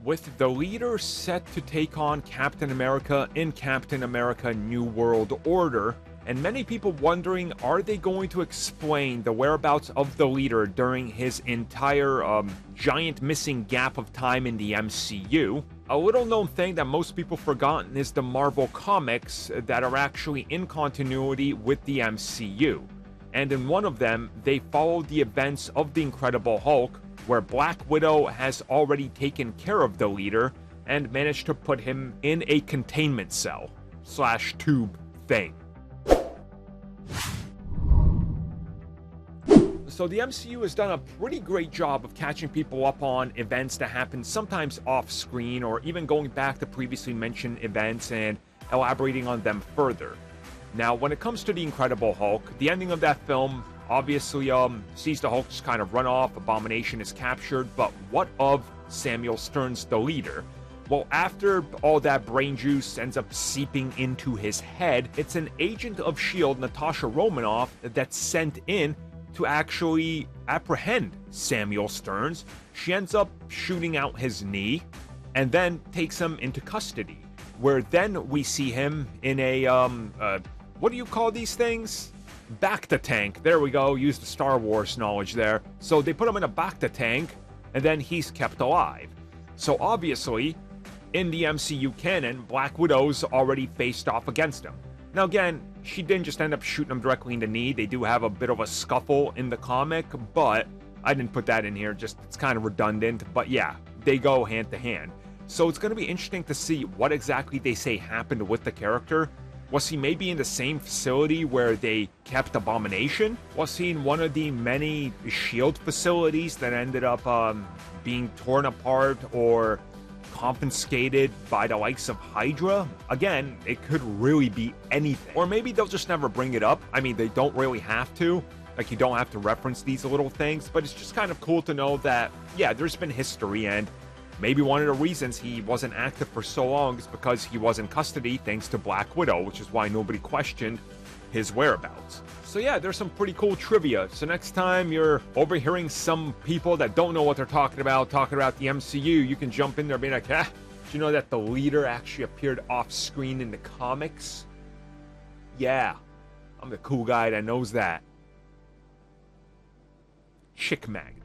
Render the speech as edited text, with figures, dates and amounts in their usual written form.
with the leader set to take on Captain America in Captain America New World Order, and many people wondering, are they going to explain the whereabouts of the leader during his entire giant missing gap of time in the MCU? A little known thing that most people forgotten is the Marvel comics that are actually in continuity with the MCU. And in one of them, they follow the events of the Incredible Hulk, where Black Widow has already taken care of the leader and managed to put him in a containment cell / tube thing. So the MCU has done a pretty great job of catching people up on events that happen sometimes off screen, or even going back to previously mentioned events and elaborating on them further. Now, when it comes to the Incredible Hulk, the ending of that film obviously sees the Hulk just kind of run off, Abomination is captured, but what of Samuel Stearns, the leader? Well, after all that brain juice ends up seeping into his head, it's an agent of S.H.I.E.L.D., Natasha Romanoff, that's sent in to actually apprehend Samuel Stearns. She ends up shooting out his knee and then takes him into custody, where then we see him in a, what do you call these things? Bacta tank. There we go. Use the Star Wars knowledge there. So they put him in a Bacta tank, and then he's kept alive. So obviously, in the MCU canon, Black Widow's already faced off against him. Now again, she didn't just end up shooting him directly in the knee. They do have a bit of a scuffle in the comic, but I didn't put that in here. Just, it's kind of redundant. But yeah, they go hand to hand. So it's going to be interesting to see what exactly they say happened with the character. Was he maybe in the same facility where they kept Abomination? Was he in one of the many S.H.I.E.L.D. facilities that ended up being torn apart or confiscated by the likes of Hydra? Again, it could really be anything. Or maybe they'll just never bring it up. I mean, they don't really have to. Like, you don't have to reference these little things, but it's just kind of cool to know that, yeah, there's been history, and maybe one of the reasons he wasn't active for so long is because he was in custody thanks to Black Widow, which is why nobody questioned his whereabouts. So yeah, there's some pretty cool trivia. So next time you're overhearing some people that don't know what they're talking about the MCU, you can jump in there and be like, did you know that the leader actually appeared off screen in the comics? Yeah, I'm the cool guy that knows that. Chick magnet.